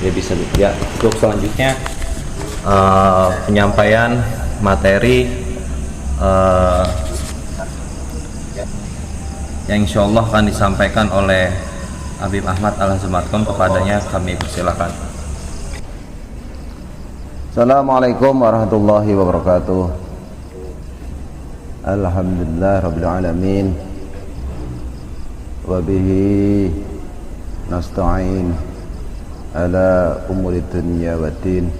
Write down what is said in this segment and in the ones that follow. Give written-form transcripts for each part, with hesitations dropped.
Ya bisa ya. Untuk selanjutnya penyampaian materi yang insya Allah akan disampaikan oleh Habib Ahmad Al-Hazamatkom. Kepadanya kami persilakan. Assalamualaikum warahmatullahi wabarakatuh. Alhamdulillah rabbil alamin, wa bihi nasta'in ala umuri dunya waddin.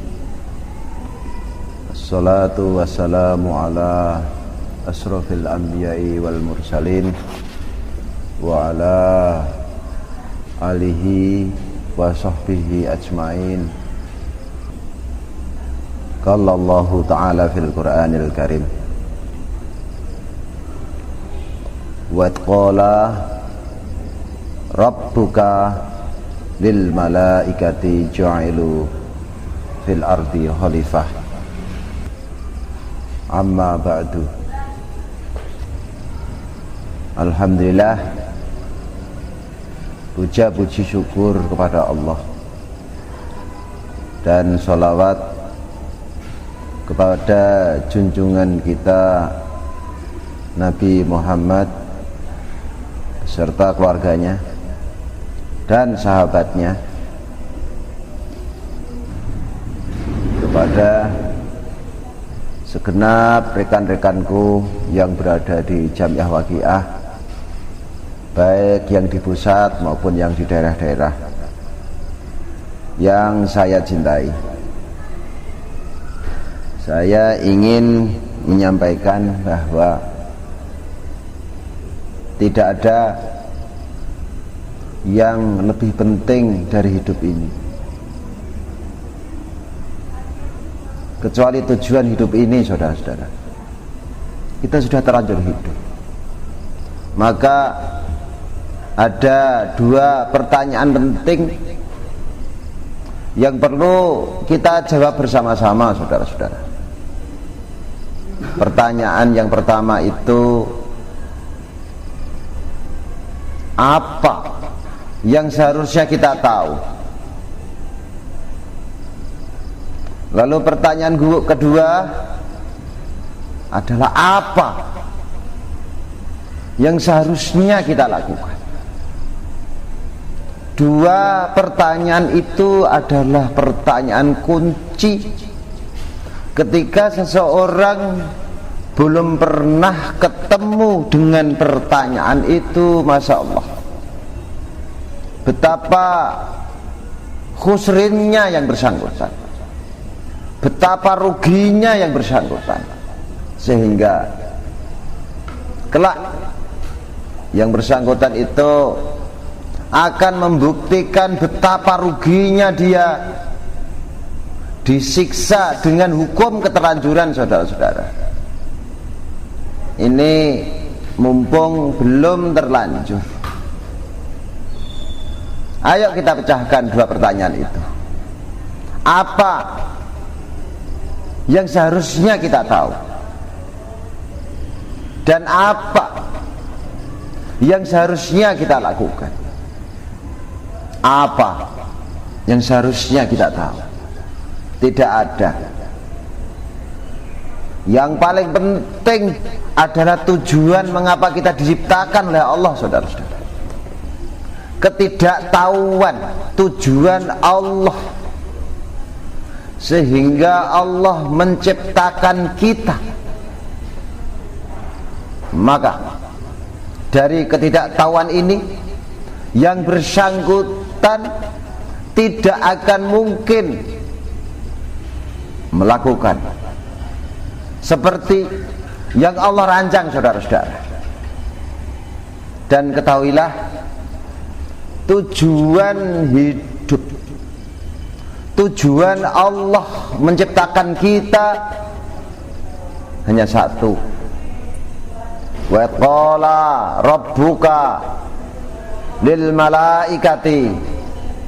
Assalatu wassalamu ala asrafil anbiya'i wal mursalin wa ala alihi wa sahbihi ajma'in. Qala Allahu ta'ala fil Qur'anil Karim, wa qala rabbuka lil malaikati ja'ilu fil ardi khalifah. Amma ba'du. Alhamdulillah, puja puji syukur kepada Allah dan sholawat kepada junjungan kita Nabi Muhammad serta keluarganya dan sahabatnya, kepada segenap rekan-rekanku yang berada di Jamiah Waqiah, baik yang di pusat maupun yang di daerah-daerah yang saya cintai. Saya ingin menyampaikan bahwa tidak ada yang lebih penting dari hidup ini kecuali tujuan hidup ini, saudara-saudara. Kita sudah terlanjur hidup, maka ada dua pertanyaan penting yang perlu kita jawab bersama-sama, saudara-saudara. Pertanyaan yang pertama itu, apa yang seharusnya kita tahu? Lalu pertanyaan kedua adalah, apa yang seharusnya kita lakukan? Dua pertanyaan itu adalah pertanyaan kunci ketika seseorang belum pernah ketemu dengan pertanyaan itu. Masya Allah, betapa khusrinnya yang bersangkutan, betapa ruginya yang bersangkutan, sehingga kelak yang bersangkutan itu akan membuktikan betapa ruginya dia disiksa dengan hukum keterlanjuran, saudara-saudara. Ini mumpung belum terlanjur, ayo kita pecahkan dua pertanyaan itu. Apa yang seharusnya kita tahu, dan apa yang seharusnya kita lakukan? Apa yang seharusnya kita tahu? Tidak ada. Yang paling penting adalah tujuan mengapa kita diciptakan oleh Allah, saudara-saudara. Ketidaktahuan tujuan Allah, sehingga Allah menciptakan kita. Maka dari ketidaktahuan ini, yang bersangkutan tidak akan mungkin melakukan seperti yang Allah rancang, saudara-saudara. Dan ketahuilah, tujuan hidup, tujuan Allah menciptakan kita hanya satu. Wa qala rabbuka lil malaikati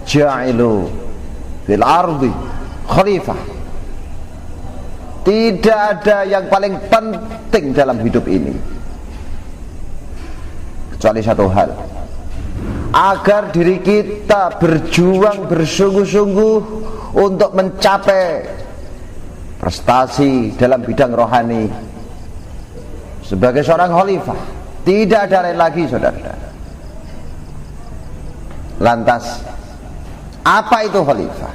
ja'ilu fil ardi khalifah. Tidak ada yang paling penting dalam hidup ini kecuali satu hal. agar diri kita berjuang bersungguh-sungguh untuk mencapai prestasi dalam bidang rohani sebagai seorang khalifah. Tidak ada lain lagi, saudara. Lantas apa itu khalifah?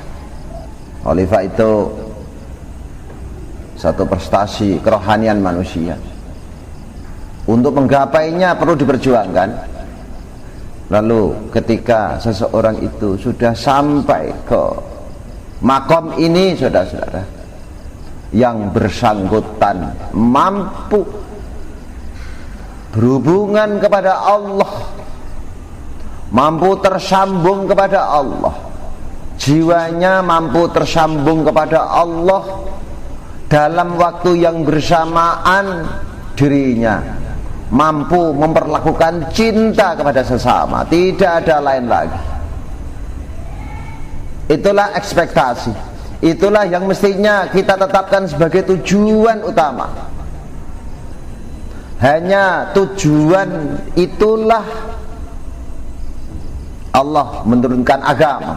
Khalifah itu satu prestasi kerohanian manusia. Untuk menggapainya perlu diperjuangkan. Lalu ketika seseorang itu sudah sampai ke makom ini, saudara-saudara, yang bersangkutan mampu berhubungan kepada Allah, mampu tersambung kepada Allah, jiwanya mampu tersambung kepada Allah dalam waktu yang bersamaan, dirinya mampu memperlakukan cinta kepada sesama, tidak ada lain lagi. Itulah ekspektasi, itulah yang mestinya kita tetapkan sebagai tujuan utama. Hanya tujuan itulah Allah menurunkan agama.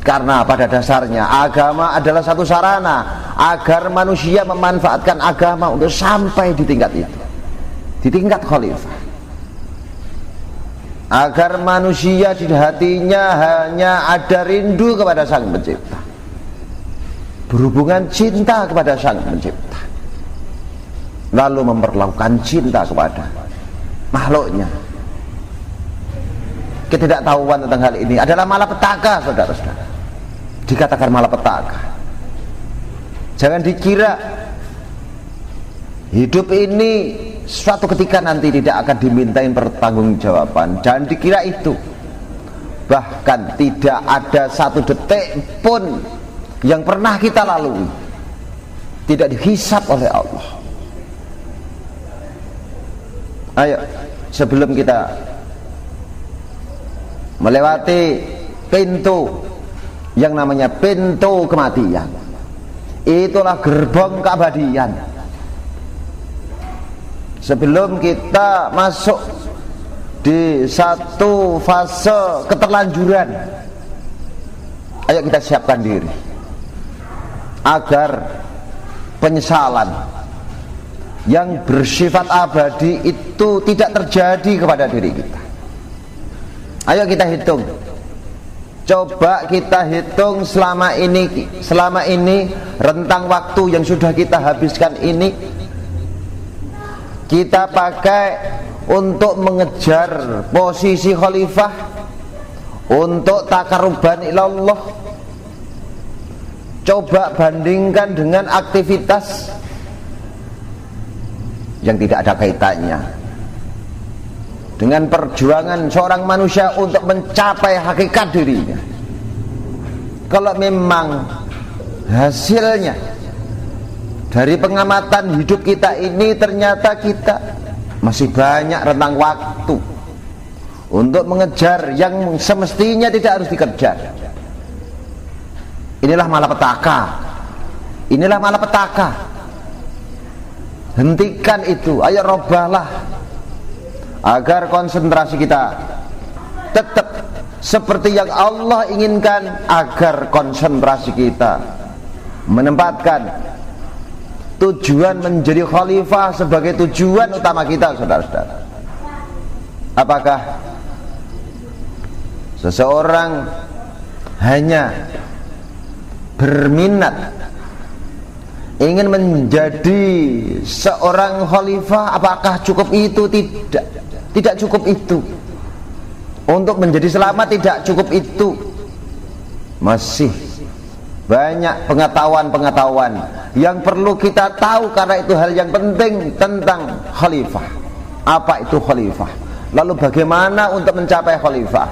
Karena pada dasarnya agama adalah satu sarana agar manusia memanfaatkan agama untuk sampai di tingkat itu, di tingkat khalifah. Agar manusia di hatinya hanya ada rindu kepada Sang Pencipta, berhubungan cinta kepada Sang Pencipta, lalu memperlakukan cinta kepada makhluknya. Ketidaktahuan tentang hal ini adalah malapetaka, saudara-saudara. Dikatakan malapetaka. Jangan dikira hidup ini suatu ketika nanti tidak akan dimintain pertanggungjawaban. Jangan dikira itu. Bahkan tidak ada satu detik pun yang pernah kita lalui tidak dihisab oleh Allah. Ayo, sebelum kita melewati pintu yang namanya pintu kematian, itulah gerbang keabadian. Sebelum kita masuk di satu fase keterlanjuran, ayo kita siapkan diri agar penyesalan yang bersifat abadi itu tidak terjadi kepada diri kita. Ayo kita hitung. Coba kita hitung selama ini rentang waktu yang sudah kita habiskan ini kita pakai untuk mengejar posisi khalifah, untuk takaruban ilallah. Coba bandingkan dengan aktivitas yang tidak ada kaitannya dengan perjuangan seorang manusia untuk mencapai hakikat dirinya. Kalau memang hasilnya dari pengamatan hidup kita ini ternyata kita masih banyak rentang waktu untuk mengejar yang semestinya tidak harus dikejar, inilah malapetaka. Inilah malapetaka. Hentikan itu. Ayo robahlah agar konsentrasi kita tetap seperti yang Allah inginkan, agar konsentrasi kita menempatkan tujuan menjadi khalifah sebagai tujuan utama kita, saudara-saudara. Apakah seseorang hanya berminat ingin menjadi seorang khalifah, apakah cukup itu? Tidak cukup itu. Untuk menjadi selamat tidak cukup itu. Masih banyak pengetahuan-pengetahuan yang perlu kita tahu, karena itu hal yang penting tentang khalifah. Apa itu khalifah? Lalu bagaimana untuk mencapai khalifah?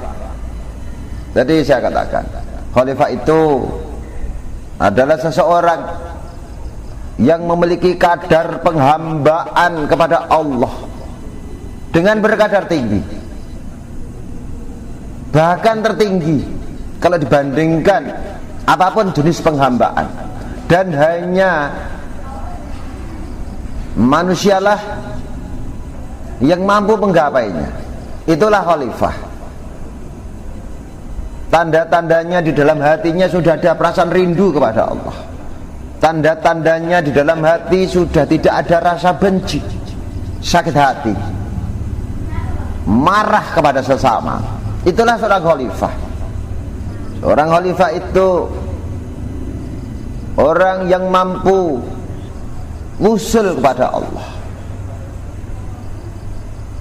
Jadi saya katakan, khalifah itu adalah seseorang yang memiliki kadar penghambaan kepada Allah dengan berkadar tinggi, bahkan tertinggi kalau dibandingkan apapun jenis penghambaan. Dan hanya manusialah yang mampu menggapainya. Itulah khalifah. tanda-tandanya di dalam hatinya sudah ada perasaan rindu kepada Allah, tanda-tandanya di dalam hati sudah tidak ada rasa benci, sakit hati, marah kepada sesama. Itulah seorang khalifah. Seorang khalifah itu orang yang mampu usul kepada Allah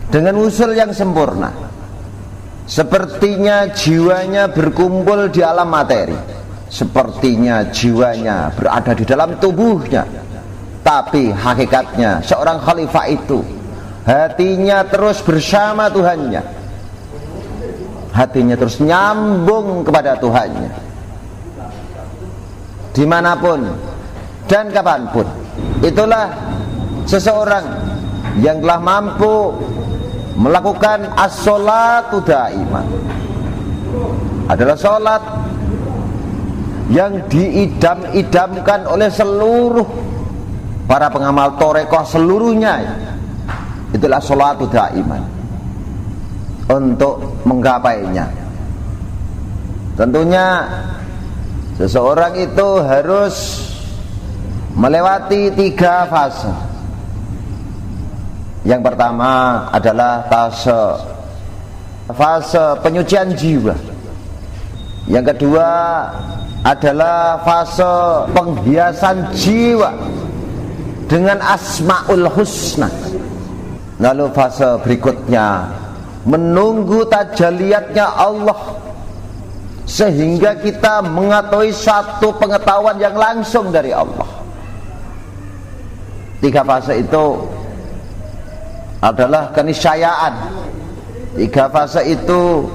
dengan usul yang sempurna. Sepertinya jiwanya berkumpul di alam materi, sepertinya jiwanya berada di dalam tubuhnya, tapi hakikatnya seorang khalifah itu hatinya terus bersama Tuhannya, hatinya terus nyambung kepada Tuhannya dimanapun dan kapanpun. Itulah seseorang yang telah mampu melakukan as-sholatu daimah. Adalah sholat yang diidam-idamkan oleh seluruh para pengamal torekoh seluruhnya. Itulah sholatu daimah. Untuk menggapainya, tentunya seseorang itu harus melewati 3 fase. Yang pertama adalah fase penyucian jiwa. Yang kedua adalah fase penghiasan jiwa dengan asmaul husna. Lalu fase berikutnya menunggu tajalliyatnya Allah, sehingga kita mengetahui satu pengetahuan yang langsung dari Allah. 3 fase itu adalah keniscayaan. 3 fase itu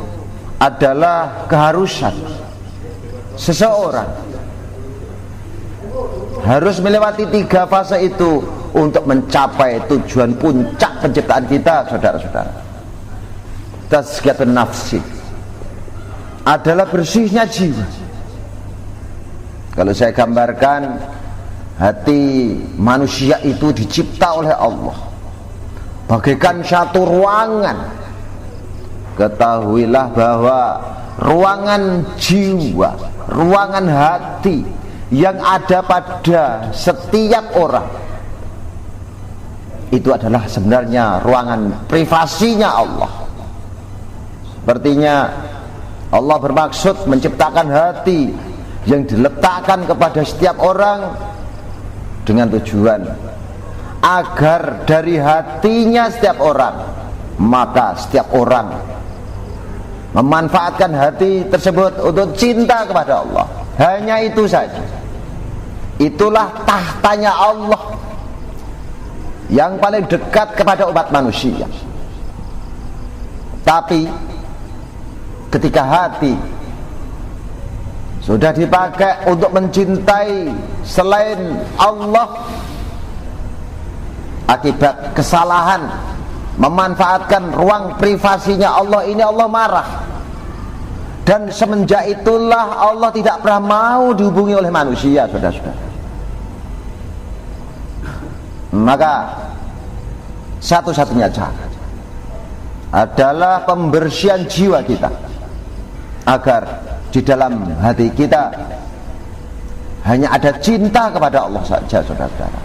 adalah keharusan. Seseorang harus melewati 3 fase itu untuk mencapai tujuan puncak penciptaan kita, saudara-saudara. Tazkiyatun nafsi adalah bersihnya jiwa. Kalau saya gambarkan, hati manusia itu dicipta oleh Allah bagaikan satu ruangan. Ketahuilah bahwa ruangan jiwa, ruangan hati yang ada pada setiap orang itu adalah sebenarnya ruangan privasinya Allah. Sepertinya Allah bermaksud menciptakan hati yang diletakkan kepada setiap orang dengan tujuan agar dari hatinya setiap orang, maka setiap orang memanfaatkan hati tersebut untuk cinta kepada Allah. Hanya itu saja. Itulah tahtanya Allah yang paling dekat kepada umat manusia. Tapi ketika hati sudah dipakai untuk mencintai selain Allah, akibat kesalahan memanfaatkan ruang privasinya Allah ini, Allah marah. Dan semenjak itulah Allah tidak pernah mau dihubungi oleh manusia, saudara-saudara. Maka satu-satunya cara adalah pembersihan jiwa kita, agar di dalam hati kita hanya ada cinta kepada Allah saja, saudara-saudara.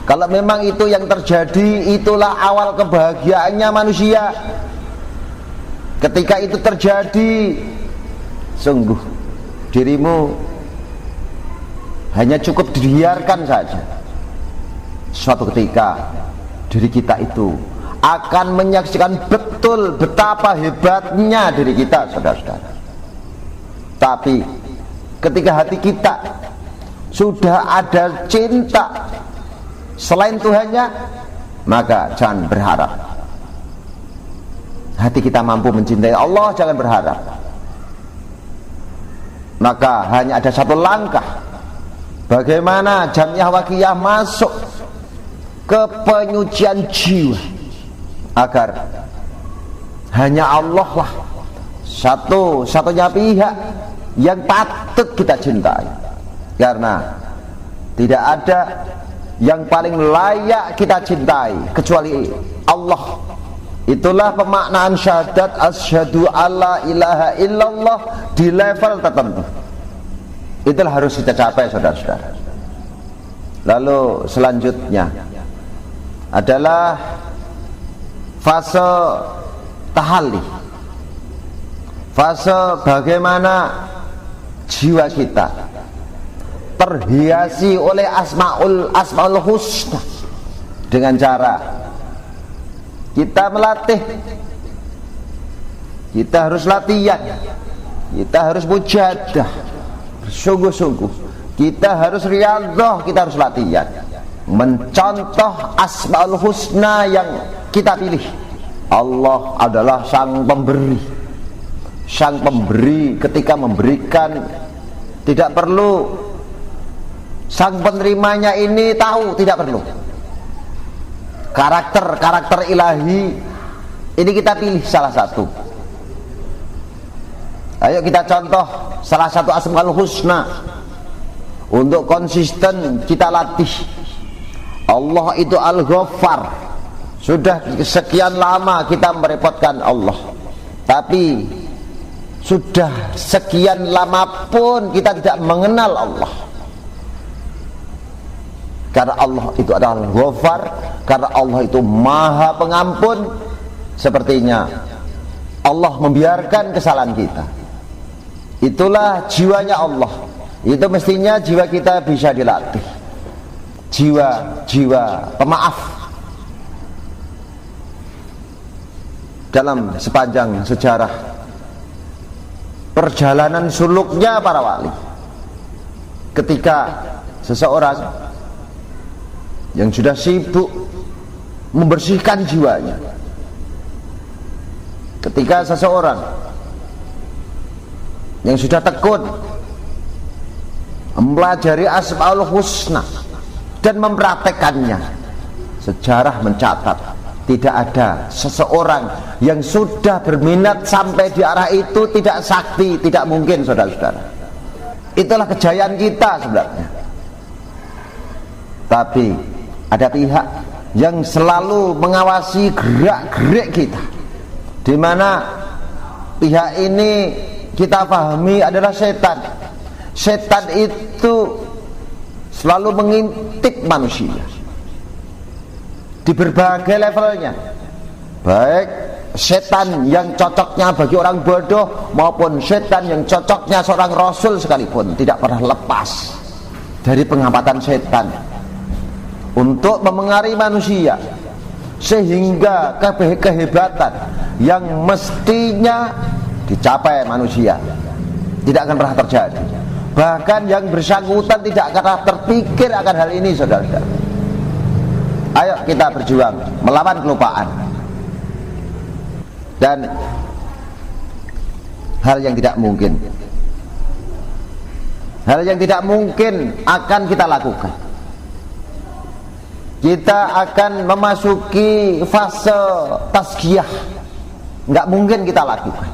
Kalau memang itu yang terjadi, itulah awal kebahagiaannya manusia. Ketika itu terjadi, sungguh dirimu hanya cukup dibiarkan saja. Suatu ketika diri kita itu akan menyaksikan betul betapa hebatnya diri kita, saudara-saudara. Tapi ketika hati kita sudah ada cinta selain Tuhannya, maka jangan berharap hati kita mampu mencintai Allah, jangan berharap. Maka hanya ada satu langkah, bagaimana Jamiah Waqiyah masuk ke penyucian jiwa, agar hanya Allah lah satu-satunya pihak yang patut kita cintai. Karena tidak ada yang paling layak kita cintai kecuali Allah. Itulah pemaknaan syahadat asyhadu alla ilaha illallah di level tertentu. Itulah harus kita capai, saudara-saudara. Lalu selanjutnya adalah fase tahalli, fase bagaimana jiwa kita terhiasi oleh asmaul husna dengan cara kita melatih. Kita harus latihan, kita harus mujahadah sungguh-sungguh, kita harus riyadhah, kita harus latihan mencontoh asmaul husna yang kita pilih. Allah adalah sang pemberi. Sang pemberi ketika memberikan tidak perlu sang penerimanya ini tahu, tidak perlu. Karakter ilahi ini kita pilih salah satu. Ayo kita contoh salah satu asmaul husna. Untuk konsisten kita latih. Allah itu Al-Ghaffar. Sudah sekian lama kita merepotkan Allah, tapi sudah sekian lama pun kita tidak mengenal Allah. Karena Allah itu adalah Al-Ghaffar, karena Allah itu Maha Pengampun. Sepertinya Allah membiarkan kesalahan kita. Itulah jiwanya Allah. Itu mestinya jiwa kita bisa dilatih. Jiwa pemaaf. Dalam sepanjang sejarah perjalanan suluknya para wali, ketika seseorang yang sudah sibuk membersihkan jiwanya, ketika seseorang yang sudah tekun mempelajari asmaul husna dan mempraktekannya, sejarah mencatat tidak ada seseorang yang sudah berminat sampai di arah itu tidak sakti. Tidak mungkin, saudara-saudara. Itulah kejayaan kita sebenarnya. Tapi ada pihak yang selalu mengawasi gerak-gerik kita, di mana pihak ini kita pahami adalah setan. Setan itu selalu mengintip manusia di berbagai levelnya, baik setan yang cocoknya bagi orang bodoh maupun setan yang cocoknya seorang rasul sekalipun tidak pernah lepas dari pengamatan setan untuk memengaruhi manusia, sehingga kehebatan yang mestinya dicapai manusia tidak akan pernah terjadi. Bahkan yang bersangkutan tidak akan pernah terpikir akan hal ini, saudara-saudara. Ayo kita berjuang melawan kelupaan dan hal yang tidak mungkin. Hal yang tidak mungkin akan kita lakukan. Kita akan memasuki fase tazkiyah. Nggak mungkin kita lakukan.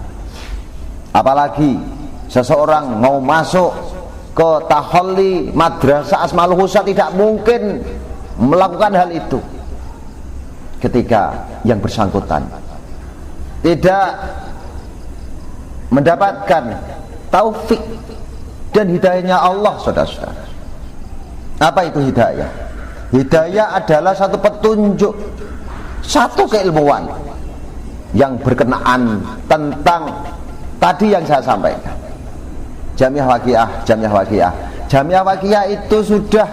Apalagi seseorang mau masuk ke tahalli madrasah asmaul husna, tidak mungkin melakukan hal itu ketika yang bersangkutan tidak mendapatkan taufik dan hidayahnya Allah, saudara-saudara. Apa itu hidayah? Hidayah adalah satu petunjuk, satu keilmuan yang berkenaan tentang tadi yang saya sampaikan. Jamiah Waqiah. Jamiah Waqiah itu sudah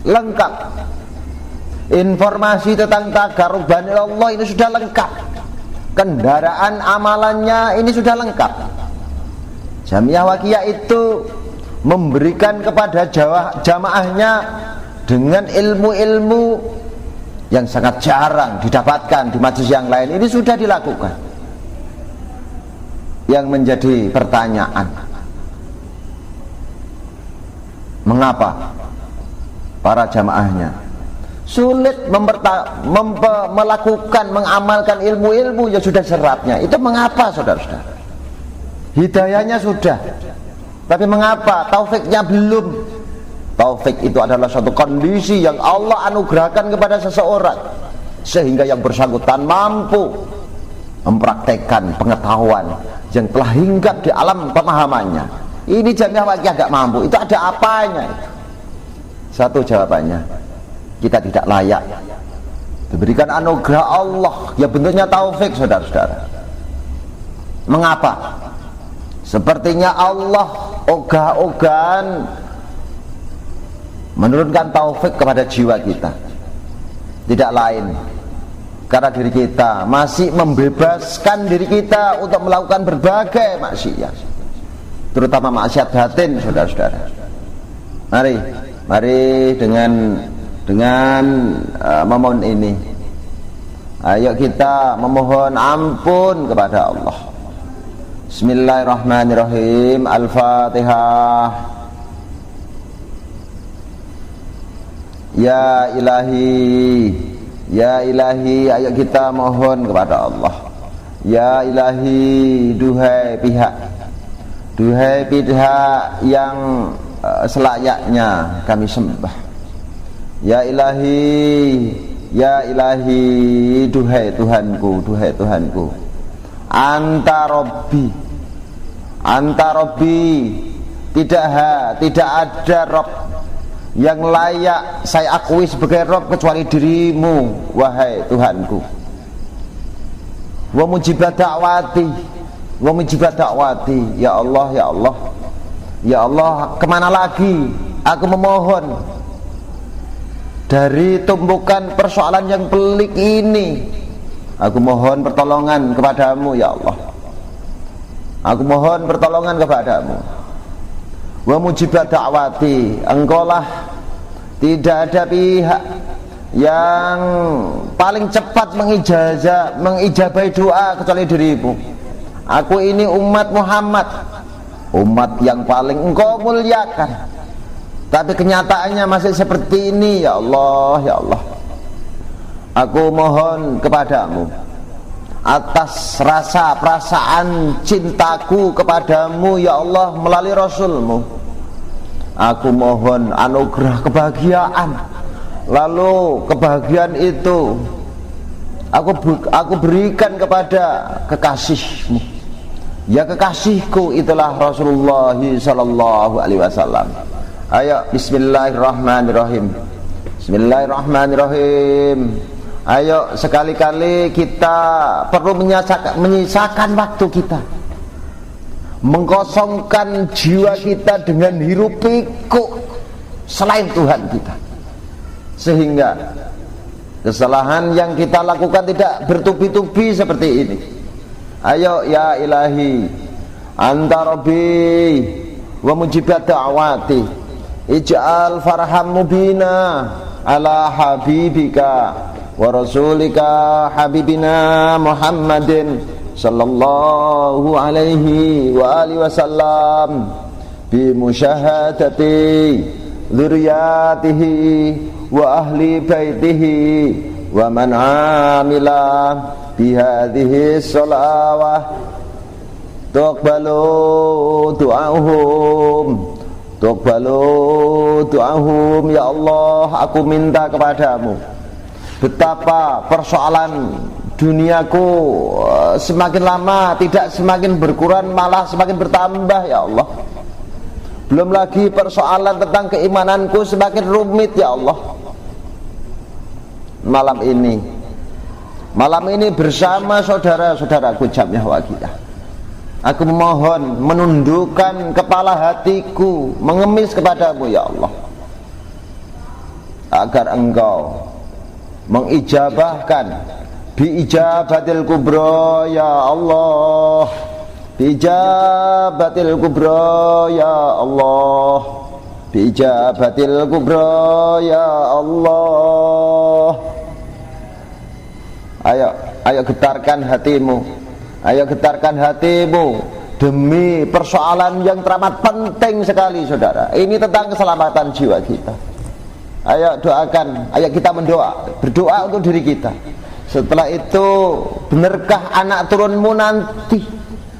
lengkap. Informasi tentang tagarruban Allah ini sudah lengkap. Kendaraan amalannya ini sudah lengkap. Jamiah Waqiah itu memberikan kepada jamaahnya dengan ilmu-ilmu yang sangat jarang didapatkan di majelis yang lain. Ini sudah dilakukan. Yang menjadi pertanyaan, mengapa para jamaahnya sulit melakukan, mengamalkan ilmu-ilmu yang sudah seratnya? Itu mengapa, saudara-saudara? Hidayahnya sudah, tapi mengapa taufiknya belum? Taufik itu adalah suatu kondisi yang Allah anugerahkan kepada seseorang, sehingga yang bersangkutan mampu mempraktekkan pengetahuan yang telah hinggap di alam pemahamannya. Ini Jamiah Waqiah gak mampu, itu ada apanya itu? Satu jawabannya, kita tidak layak diberikan anugerah Allah yang bentuknya taufik, saudara-saudara. Mengapa? Sepertinya Allah ogah-ogahan menurunkan taufik kepada jiwa kita, tidak lain karena diri kita masih membebaskan diri kita untuk melakukan berbagai maksiat, terutama maksiat batin, saudara-saudara. Mari dengan memohon ini, ayo kita memohon ampun kepada Allah. Bismillahirrahmanirrahim. Al-Fatihah. Ya ilahi, ayo kita mohon kepada Allah. Ya ilahi, duhai pihak yang selayaknya kami sembah. Ya ilahi, duhai Tuhanku, Anta Rabbi, tidak ada Rabb yang layak saya akui sebagai Rabb kecuali dirimu, wahai Tuhanku. Wa mujibat da'wati, ya Allah, kemana lagi aku memohon dari tumpukan persoalan yang pelik ini. Aku mohon pertolongan kepadamu, ya Allah. Aku mohon pertolongan kepadamu. Wa mujibat da'wati, engkaulah tidak ada pihak yang paling cepat mengijabahi doa kecuali dirimu. Aku ini umat Muhammad, umat yang paling engkau muliakan, tapi kenyataannya masih seperti ini, ya Allah. Aku mohon kepadamu atas rasa perasaan cintaku kepadamu, ya Allah, melalui Rasulmu. Aku mohon anugerah kebahagiaan, lalu kebahagiaan itu aku berikan kepada kekasihmu. Ya kekasihku itulah Rasulullah sallallahu alaihi wasallam. Ayo bismillahirrahmanirrahim. Ayo sekali-kali kita perlu menyisakan waktu kita, mengkosongkan jiwa kita dengan hiruk pikuk selain Tuhan kita, sehingga kesalahan yang kita lakukan tidak bertubi-tubi seperti ini. Ayo ya ilahi, anta rabbi wa mujibat da'wati, ij'al farham mubina ala habibika wa rasulika habibina Muhammadin sallallahu alaihi wa alihi wasallam bi musyahadati dzurriyyatihi wa ahli baitihi wa man amila bi hadhihi sholawah tuqbalu du'ahum, ya Allah. Aku minta kepadamu, betapa persoalan duniaku semakin lama tidak semakin berkurang, malah semakin bertambah, ya Allah. Belum lagi persoalan tentang keimananku semakin rumit, ya Allah. Malam ini bersama saudara-saudaraku Jamiah Waqiah, aku memohon menundukkan kepala hatiku, mengemis kepadamu, ya Allah, agar engkau mengijabahkan biijabatil kubra, ya Allah, biijabatil kubra, ya Allah, biijabatil kubra, ya Allah. Ayo getarkan hatimu, demi persoalan yang teramat penting sekali, saudara. Ini tentang keselamatan jiwa kita. Ayo doakan, ayo kita berdoa untuk diri kita. Setelah itu, benarkah anak turunmu nanti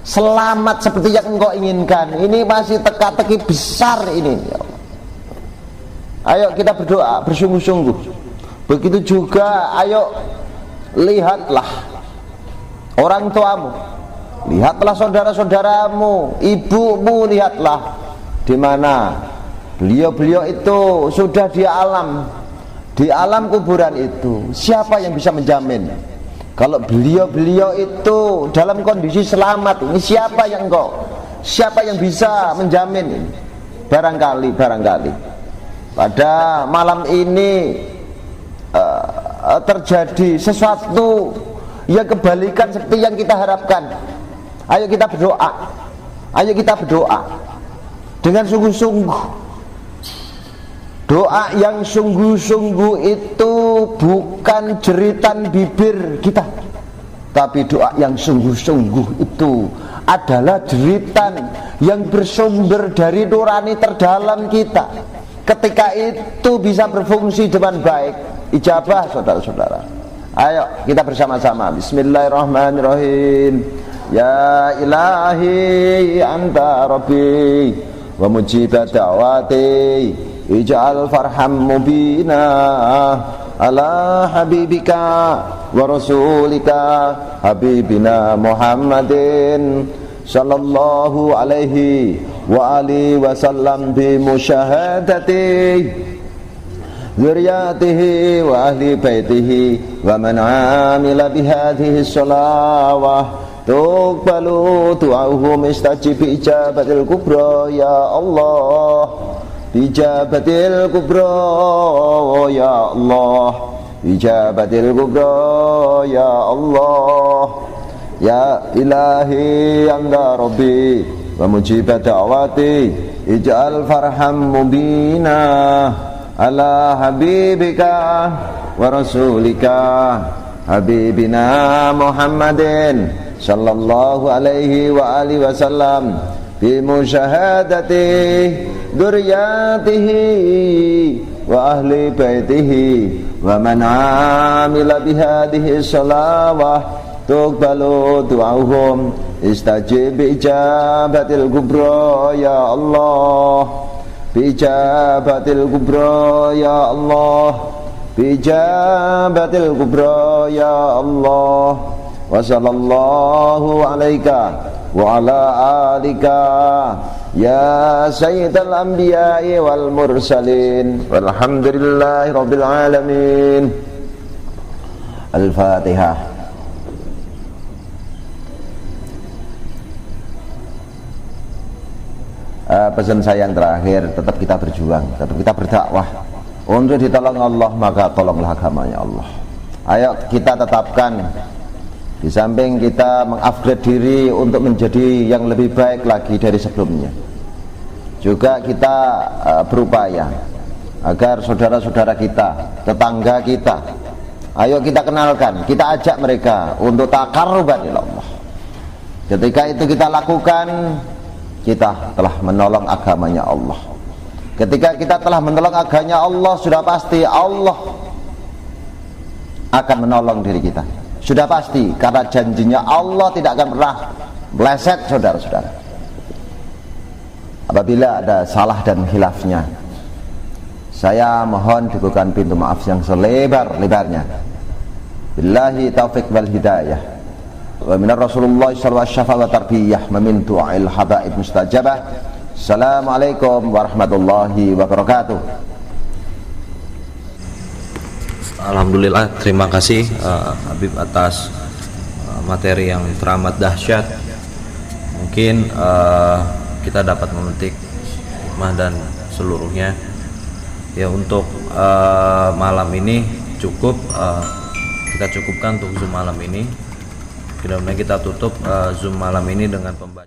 selamat seperti yang engkau inginkan? Ini masih teka-teki besar ini, ya Allah. Ayo kita berdoa bersungguh-sungguh. Begitu juga, ayo lihatlah orang tuamu, lihatlah saudara-saudaramu, ibumu, lihatlah di mana beliau-beliau itu sudah di alam kuburan itu. Siapa yang bisa menjamin kalau beliau-beliau itu dalam kondisi selamat? Ini siapa yang bisa menjamin ini? Barangkali pada malam ini terjadi sesuatu yang kebalikan seperti yang kita harapkan. Ayo kita berdoa dengan sungguh-sungguh. Doa yang sungguh-sungguh itu bukan jeritan bibir kita, tapi doa yang sungguh-sungguh itu adalah jeritan yang bersumber dari nurani terdalam kita. Ketika itu bisa berfungsi dengan baik, ijabah saudara-saudara. Ayo kita bersama-sama. Bismillahirrahmanirrahim. Ya ilahi anta rabbi wa mujibat da'wati, ij'al farham mubina ala habibika wa rasulika habibina Muhammadin sallallahu alaihi wa alihi wa sallam bi musyahadati dzurriyyatihi wa ahli baitihi wa man amila bihadhihi sholawah tuqbalu du'auhum istajib ijabatil kubra ya Allah, ijabatil kubra ya Allah, ijabatil kubra ya Allah. Ya ilahi anta rabbi wa mujibat da'wati, ij'al farham mubina ala habibika wa rasulika habibina Muhammadin sallallahu alaihi wa alihi wa sallam bi musyahadati dzurriyyatihi wa ahli baitihi wa man amila bihadhihi sholawah tuqbalu du'auhum istajib ijabatil kubra ya Allah, bijabatil kubra ya Allah, bijabatil kubra ya Allah. Wa sallallahu alaika wa ala alika ya sayyidal anbiya'i wal mursalin walhamdulillahi rabbil alamin. Al-Fatihah. Pesan saya yang terakhir, tetap kita berjuang, tetap kita berdakwah untuk ditolong Allah, maka tolonglah agamanya Allah. Ayo kita tetapkan, di samping kita mengupgrade diri untuk menjadi yang lebih baik lagi dari sebelumnya, juga kita berupaya agar saudara-saudara kita, tetangga kita, ayo kita kenalkan, kita ajak mereka untuk taqarruban ila Allah. Ketika itu kita lakukan, kita telah menolong agamanya Allah. Ketika kita telah menolong agamanya Allah, sudah pasti Allah akan menolong diri kita. Sudah pasti, karena janjinya Allah tidak akan pernah meleset saudara-saudara. Apabila ada salah dan khilafnya, saya mohon dibukakan pintu maaf yang selebar-lebarnya. Billahi taufiq wal hidayah. Wa minar Rasulullah sallallahu alaihi wasallam wa tarbiyah min du'ail habaib mustajabah. Assalamualaikum warahmatullahi wabarakatuh. Alhamdulillah, terima kasih Habib atas materi yang teramat dahsyat. Mungkin kita dapat memetik hikmah dan seluruhnya. Ya, untuk malam ini cukup, kita cukupkan untuk Zoom malam ini. Mudah-mudahan kita tutup Zoom malam ini dengan pembacaan